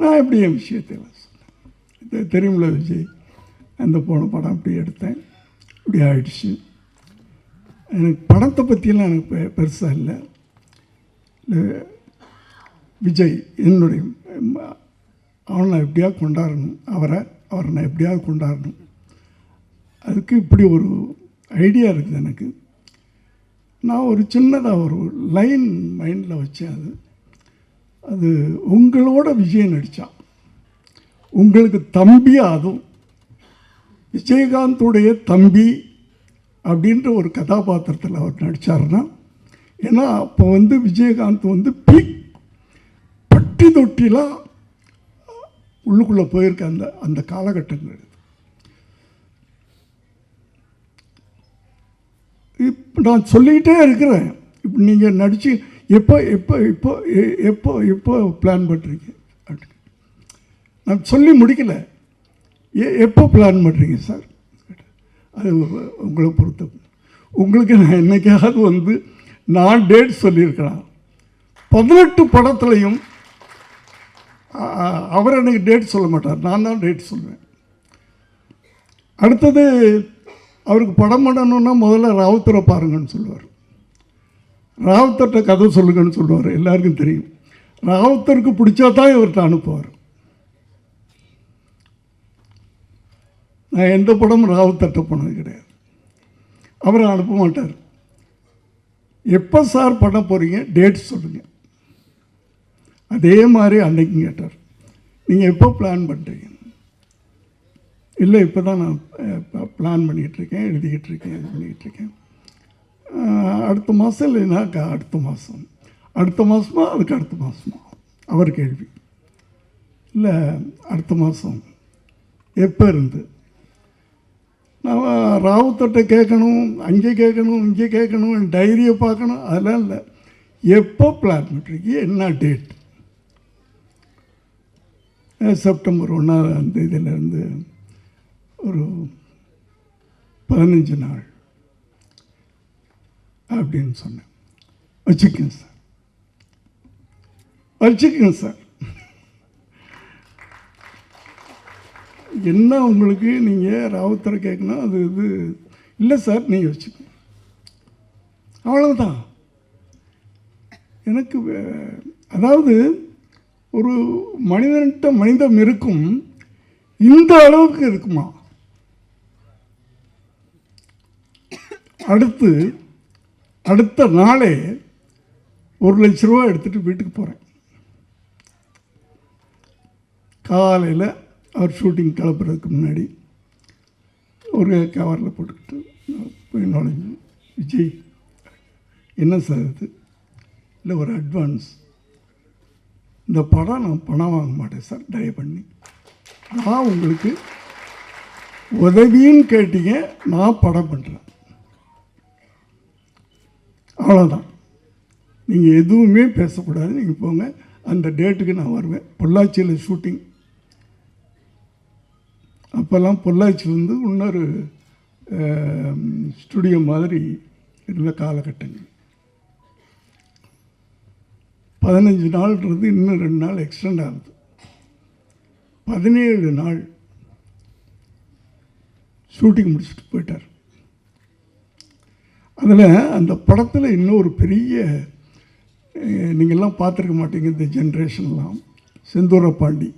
நான் எப்படி என் விஷயத்தில் சொன்னேன். தெரியுமில்ல விஜய், அந்த போன படம் அப்படி எடுத்தேன், இப்படி ஆயிடுச்சு. எனக்கு படத்தை பற்றியெல்லாம் எனக்கு பெருசாக இல்லை. விஜய் என்னுடைய அவனை நான் எப்படியாவது கொண்டாடணும், அவரை நான் எப்படியாவது கொண்டாடணும். அதுக்கு இப்படி ஒரு ஐடியா இருக்குது எனக்கு. நான் ஒரு சின்னதாக ஒரு லைன் மைண்டில் வச்சேன். அது உங்களோட விஜய் நடித்தான், உங்களுக்கு தம்பி, அதுவும் விஜயகாந்துடைய தம்பி அப்படின்ற ஒரு கதாபாத்திரத்தில் அவர் நடித்தார்னா, ஏன்னா அப்போ விஜயகாந்த் பீக் பட்டி தொட்டிலாம் உள்ளுக்குள்ளே போயிருக்க அந்த காலகட்டங்கள். இப்போ நான் சொல்லிக்கிட்டே இருக்கிறேன். இப்போ நீங்கள் நடித்து எப்போ எப்போ இப்போ எப்போ எப்போ பிளான் பண்ணுறீங்க அப்படின்னு நான் சொல்லி முடிக்கலை. எப்போ பிளான் பண்ணுறீங்க சார்? அது உங்களை பொறுத்த. உங்களுக்கு நான் என்றைக்காவது நான் டேட் சொல்லியிருக்கிறேன். 18 படத்துலையும் அவர் எனக்கு டேட் சொல்ல மாட்டார், நான் தான் டேட் சொல்லுவேன். அடுத்தது அவருக்கு படம் பண்ணணுன்னா முதல்ல ராவுத்தரை பாருங்கன்னு சொல்லுவார். ராவுத்தர்கிட்ட கதை சொல்லுங்கன்னு சொல்லுவார். எல்லாருக்கும் தெரியும். ராவுத்தருக்கு பிடிச்சா தான் இவர்கிட்ட அனுப்புவார். நான் எந்த படமும் ராவுத்தர்கிட்ட போனது கிடையாது. அவரை அனுப்ப மாட்டார். எப்போ சார் பண்ண போகிறீங்க, டேட் சொல்லுங்கள். அதே மாதிரி அன்னைக்கும் கேட்டார், நீங்கள் எப்போ பிளான் பண்ணுறீங்க? இல்லை இப்போ தான் நான் பிளான் பண்ணிகிட்ருக்கேன், எழுதிக்கிட்டுருக்கேன், இது பண்ணிக்கிட்டுருக்கேன். அடுத்த மாதம் இல்லைன்னா அடுத்த மாதம், அடுத்த மாதமா அதுக்கு அடுத்த மாதமா அவர் கேள்வி. இல்லை அடுத்த மாதம் எப்போ இருந்து? நான் ராவுத்தர்கிட்ட கேட்கணும், அங்கே கேட்கணும், இங்கே கேட்கணும், டைரியை பார்க்கணும், அதெல்லாம் இல்லை. எப்போ பிளான் பண்ணுறீங்க, என்ன டேட்? செப்டம்பர் 1ஆம் தேதியிலேருந்து ஒரு 15 நாள் அப்படின்னு சொன்னேன். வச்சுக்கோங்க சார், வச்சுக்கோங்க சார். என்ன உங்களுக்கு நீங்கள் ராவுத்தரை கேட்கணும், அது இது இல்லை சார், நீங்கள் வச்சுக்கோங்க, அவ்வளவுதான். எனக்கு அதாவது ஒரு மனிதன்கிட்ட மனிதம் இருக்கும், இந்த அளவுக்கு இருக்குமா? அடுத்த நாளே 1 லட்ச ரூபா எடுத்துகிட்டு வீட்டுக்கு போகிறேன். காலையில் அவர் ஷூட்டிங் கிளப்புறதுக்கு முன்னாடி ஒரு கவரில் போட்டுக்கிட்டு போய் நுழைஞ்சு, விஜய் என்ன சார் இது? இல்லை ஒரு அட்வான்ஸ், இந்த படம் நான் பணம் வாங்க மாட்டேன் சார், தயவு பண்ணி. நான் உங்களுக்கு உதவின்னு கேட்டீங்க, நான் படம் பண்ணுறேன், அவ்வளோதான். நீங்கள் எதுவுமே பேசக்கூடாது, நீங்கள் போங்க, அந்த டேட்டுக்கு நான் வருவேன். பொள்ளாச்சியில் ஷூட்டிங். அப்போல்லாம் பொள்ளாச்சி இன்னொரு ஸ்டுடியோ மாதிரி இருந்த காலகட்டங்கள். 15 நாள்ன்றது இன்னும் 2 நாள் எக்ஸ்டெண்ட் ஆகுது. 17 நாள் ஷூட்டிங் முடிச்சுட்டு போயிட்டார். அதில் அந்த படத்தில் இன்னொரு பெரிய, நீங்கள்லாம் பார்த்துருக்க மாட்டீங்க இந்த ஜென்ரேஷன்லாம், செந்தூர பாண்டி.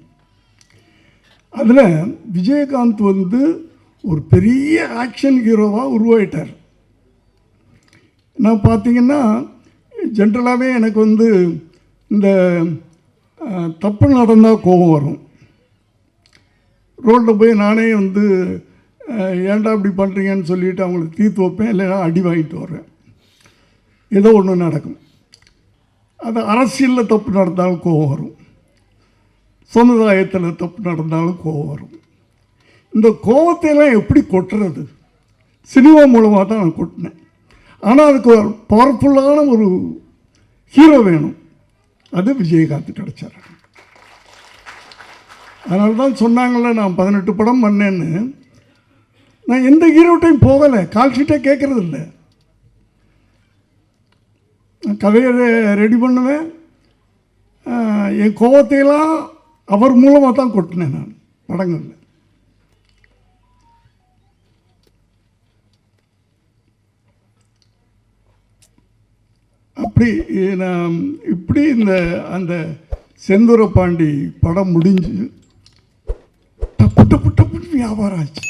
அதில் விஜயகாந்த் ஒரு பெரிய ஆக்ஷன் ஹீரோவாக உருவாயிட்டார். நான் பார்த்தீங்கன்னா ஜென்ரலாகவே எனக்கு இந்த தப்பு நடந்தால் கோபம் வரும். ரோட்டில் போய் நானே ஏன்டா இப்படி பண்ணுறீங்கன்னு சொல்லிவிட்டு அவங்களுக்கு தீர்த்து வைப்பேன், இல்லைன்னா அடி வாங்கிட்டு வருவேன். ஏதோ ஒன்று நடக்கும். அது அரசியலில் தப்பு நடந்தாலும் கோபம் வரும், சமுதாயத்தில் தப்பு நடந்தாலும் கோபம் வரும். இந்த கோபத்தையெல்லாம் எப்படி கொட்டுறது? சினிமா மூலமாக தான் நான் கொட்டினேன். ஆனால் அதுக்கு ஒரு பவர்ஃபுல்லான ஒரு ஹீரோ வேணும். அது விஜயகாந்த் கிடைச்சார். அதனால தான் சொன்னாங்களே நான் 18 படம் பண்ணேன்னு. நான் எந்த ஹீரோட்டையும் போகலை, கால் ஷீட்டே கேட்குறது இல்லை. நான் கதையை ரெடி பண்ணுவேன், என் கோபத்தையெல்லாம் அவர் மூலமாக தான் கொட்டினேன் நான் படங்களில். அப்படி நான் இப்படி அந்த செந்தூர பாண்டி படம் முடிஞ்சு டப்பு டப்பு டப்புன்னு வியாபாரம் ஆச்சு.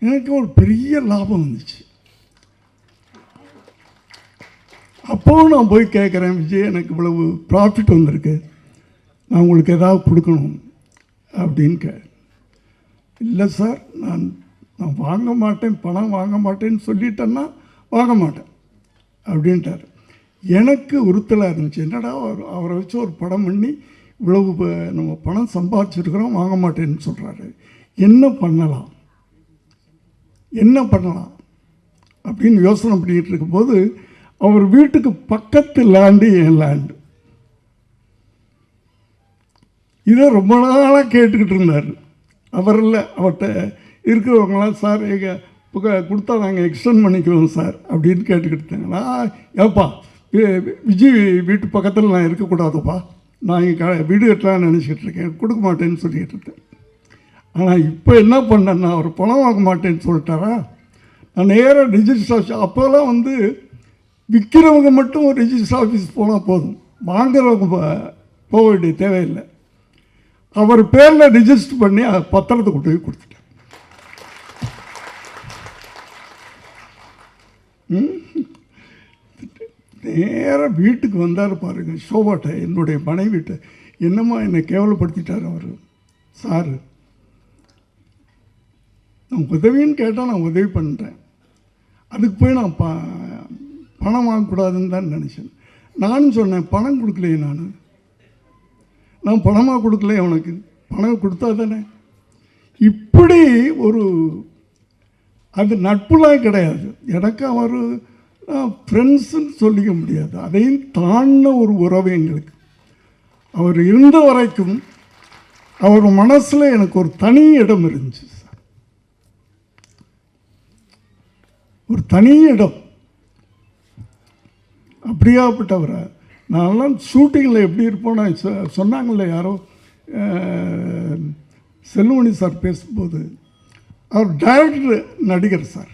எனக்கு ஒரு பெரிய லாபம் வந்துச்சு. அப்போவும் நான் போய் கேட்குறேன், விஜய் எனக்கு இவ்வளவு ப்ராஃபிட் வந்திருக்கு, நான் உங்களுக்கு ஏதாவது கொடுக்கணும் அப்படின்னு இல்லை சார், நான் வாங்க மாட்டேன், பணம் வாங்க மாட்டேன்னு சொல்லிட்டேன்னா வாங்க மாட்டேன் அப்படின்ட்டார். எனக்கு உறுத்தலாக இருந்துச்சு. என்னடா அவரை வச்சு ஒரு படம் பண்ணி இவ்வளவு நம்ம பணம் சம்பாதிச்சிருக்கிறோம், வாங்க மாட்டேன்னு சொல்கிறாரு, என்ன பண்ணலாம் அப்படின்னு யோசனை பண்ணிக்கிட்டு இருக்கும்போது அவர் வீட்டுக்கு பக்கத்து லேண்டு என் லேண்டு. இதை ரொம்ப நாளாக கேட்டுக்கிட்டு இருந்தார். அவர் இல்லை, அவர்கிட்ட இருக்கிறவங்களாம் சார் எங்கள் கொடுத்தா நாங்கள் எக்ஸ்டெண்ட் பண்ணிக்குவோம் சார் அப்படின்னு கேட்டுக்கிட்டு இருந்தாங்க. ஏப்பா விஜய் வீட்டு பக்கத்தில் நான் இருக்கக்கூடாதுப்பா, நான் இங்கே வீடு கட்டலான்னு நினச்சிக்கிட்டு இருக்கேன், கொடுக்க மாட்டேன்னு சொல்லிக்கிட்டு இருக்கேன். ஆனால் இப்போ என்ன பண்ணேன்னா அவர் பணம் வாங்க மாட்டேன்னு சொல்லிட்டாரா, நான் நேராக ரிஜிஸ்டர் ஆஃபீஸ், அப்போல்லாம் விற்கிறவங்க மட்டும் ஒரு ரிஜிஸ்டர் ஆஃபீஸ் போனால் போதும், வாங்குறவங்க போக வேண்டிய தேவையில்லை. அவர் பேரில் ரிஜிஸ்டர் பண்ணி பத்திரத்தை கொண்டு போய் கொடுத்துட்டேன். நேராக வீட்டுக்கு வந்தார் பாருங்கள், ஷோபாட்டை, என்னுடைய மனைவிட்ட. என்னம்மா என்னை கேவலப்படுத்திட்டார் அவர். சார், நான் உதவின்னு கேட்டால் நான் உதவி பண்ணுறேன், அதுக்கு போய் நான் பணம் வாங்கக்கூடாதுன்னு தான் நினச்சேன். நானும் சொன்னேன், பணம் கொடுக்கலையே, நான் பணமாக கொடுக்கல, அவனுக்கு பணம் கொடுத்தா தானே. இப்படி ஒரு அது நட்புலாம் கிடையாது எனக்கு. அவர் ஃப்ரெண்ட்ஸுன்னு சொல்லிக்க முடியாது, அதையும் தாண்டின ஒரு உறவு எங்களுக்கு. அவர் இருந்த வரைக்கும் அவர் மனசில் எனக்கு ஒரு தனி இடம் இருந்துச்சு சார், ஒரு தனி இடம். அப்படியாப்பட்டவரை நான்லாம் ஷூட்டிங்கில் எப்படி இருப்போம், சொன்னாங்கல்ல யாரோ செல்லுமணி சார் பேசும்போது, அவர் டைரக்டர் நடிகர் சார்,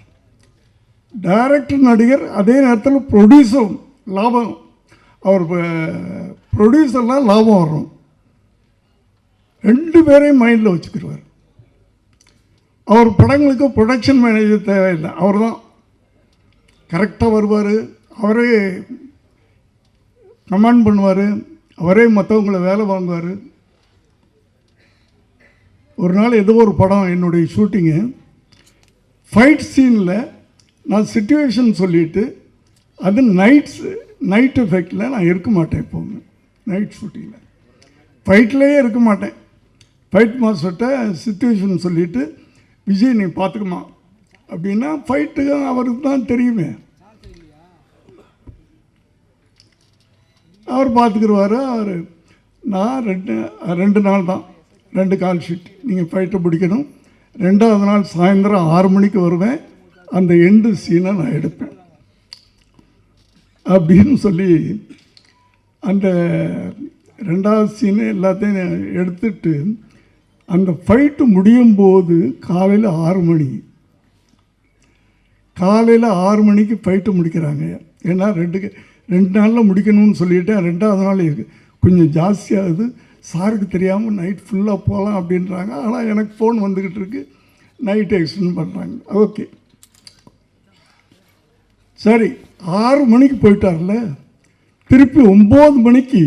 டைரக்டர் நடிகர், அதே நேரத்தில் ப்ரொடியூசரும் லாபம். அவர் ப்ரொடியூசர்லாம் லாபம் வரும், ரெண்டு பேரையும் மைண்டில் வச்சுக்கிடுவார். அவர் படங்களுக்கு ப்ரொடக்ஷன் மேனேஜர் தேவையில்லை, அவர் தான் கரெக்டாக வருவார், அவரே கமாண்ட் பண்ணுவார், அவரே மற்றவங்களை வேலை வாங்குவார். ஒரு நாள் ஏதோ ஒரு படம் என்னுடைய ஷூட்டிங்கு, ஃபைட் சீனில் நான் சிச்சுவேஷன் சொல்லிவிட்டு, அது நைட் எஃபெக்டில் நான் இருக்க மாட்டேன். எப்போவுமே நைட் ஷூட்டிங்கில் ஃபைட்லேயே இருக்க மாட்டேன். ஃபைட் மாஸ்டர்கிட்ட சிச்சுவேஷன் சொல்லிவிட்டு, விஜய் நீ பார்த்துக்குமா அப்படின்னா, ஃபைட்டுக்கு அவருக்கு தான் தெரியுமே, அவர் பார்த்துக்குருவார். நான் ரெண்டு நாள் தான், 2 கால் ஷீட். நீங்கள் ஃபைட்டை பிடிக்கணும். 2வது நாள் சாயந்தரம் 6 மணிக்கு வருவேன், அந்த எண்டு சீனை நான் எடுப்பேன் அப்படின்னு சொல்லி அந்த 2வது சீனை எல்லாத்தையும் எடுத்துட்டு, அந்த ஃபைட்டு முடியும் போது காலையில் 6 மணிக்கு ஃபைட்டு முடிக்கிறாங்க. ஏன்னா 2 நாளில் முடிக்கணும்னு சொல்லிவிட்டேன். 2வது நாள் கொஞ்சம் ஜாஸ்தியாகுது, சாருக்கு தெரியாமல் நைட் ஃபுல்லாக போகலாம் அப்படின்றாங்க. ஆனால் எனக்கு ஃபோன் வந்துக்கிட்டு இருக்கு, நைட்டு எக்ஸ்டெண்ட் பண்ணுறாங்க. ஓகே சரி, 6 மணிக்கு போயிட்டார்ல, திருப்பி 9 மணிக்கு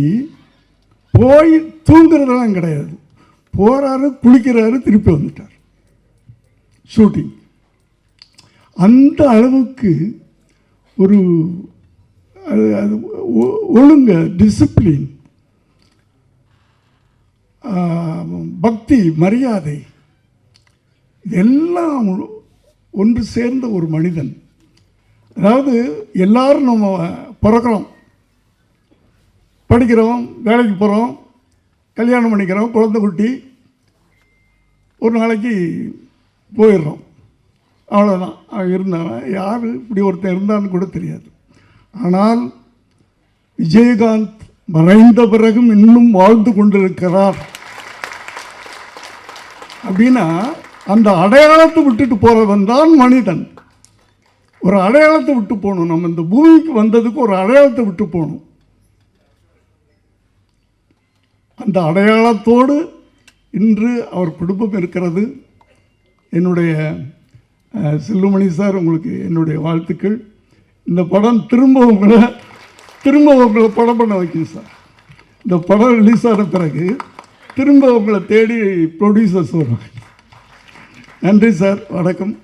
போய் தூங்குறதெல்லாம் கிடையாது, போகிறாரு, குளிக்கிறாரு, திருப்பி வந்துட்டார் ஷூட்டிங். அந்த அளவுக்கு ஒரு அது ஒழுங்கு, டிசிப்ளின், பக்தி, மரியாதை, இதெல்லாம் ஒன்று சேர்ந்த ஒரு மனிதன். அதாவது எல்லாரும் நம்ம பிறக்கிறோம், படிக்கிறோம், வேலைக்கு போகிறோம், கல்யாணம் பண்ணிக்கிறோம், குழந்தை குட்டி, ஒரு நாளைக்கு போயிடுறோம், அவ்வளோதான். இருந்தாலும் யார் இப்படி ஒருத்தன் இருந்தான்னு கூட தெரியாது. ஆனால் விஜயகாந்த் மறைந்த பிறகும் இன்னும் வாழ்ந்து கொண்டிருக்கிறார் அப்படின்னா அந்த அடையாளத்தை விட்டுட்டு போறவன் தான் மனிதன். ஒரு அடையாளத்தை விட்டு போகணும். நம்ம இந்த பூமிக்கு வந்ததுக்கு ஒரு அடையாளத்தை விட்டு போகணும். அந்த அடையாளத்தோடு இன்று அவர் குடும்பம் இருக்கிறது. என்னுடைய செல்லுமணி சார், உங்களுக்கு என்னுடைய வாழ்த்துக்கள். இந்த படம் திரும்ப உங்களை படம் பண்ண வைக்கும் சார். இந்த படம் ரிலீஸ் ஆன பிறகு திரும்ப உங்களை தேடி ப்ரொடியூசர்ஸ் வருவாங்க. நன்றி சார், வணக்கம்.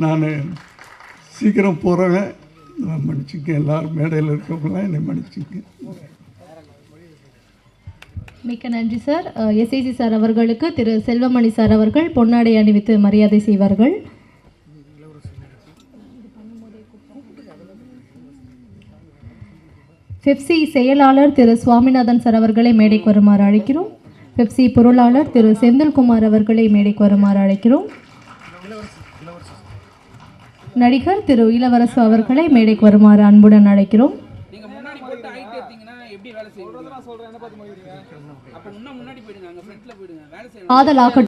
நான் சீக்கிரம் போகிறேன், மன்னிச்சுக்க. எல்லாரும் மேடையில் இருக்கவங்களாம் என்னை மன்னிச்சுக்க. மிக்க நன்றி சார். எஸ்ஐசி சார் அவர்களுக்கு திரு செல்வமணி சார் அவர்கள் பொன்னாடை அணிவித்து மரியாதை செய்வார்கள். பெப்சி செயலாளர் திரு சுவாமிநாதன் சார் அவர்களை மேடைக்கு வருமாறு அழைக்கிறோம். பெப்சி பொருளாளர் திரு செந்தில்குமார் அவர்களை மேடைக்கு வருமாறு அழைக்கிறோம். நடிகர் திரு இளவரசு அவர்களை மேடைக்கு வருமாறு அன்புடன் அழைக்கிறோம். ஆதலாக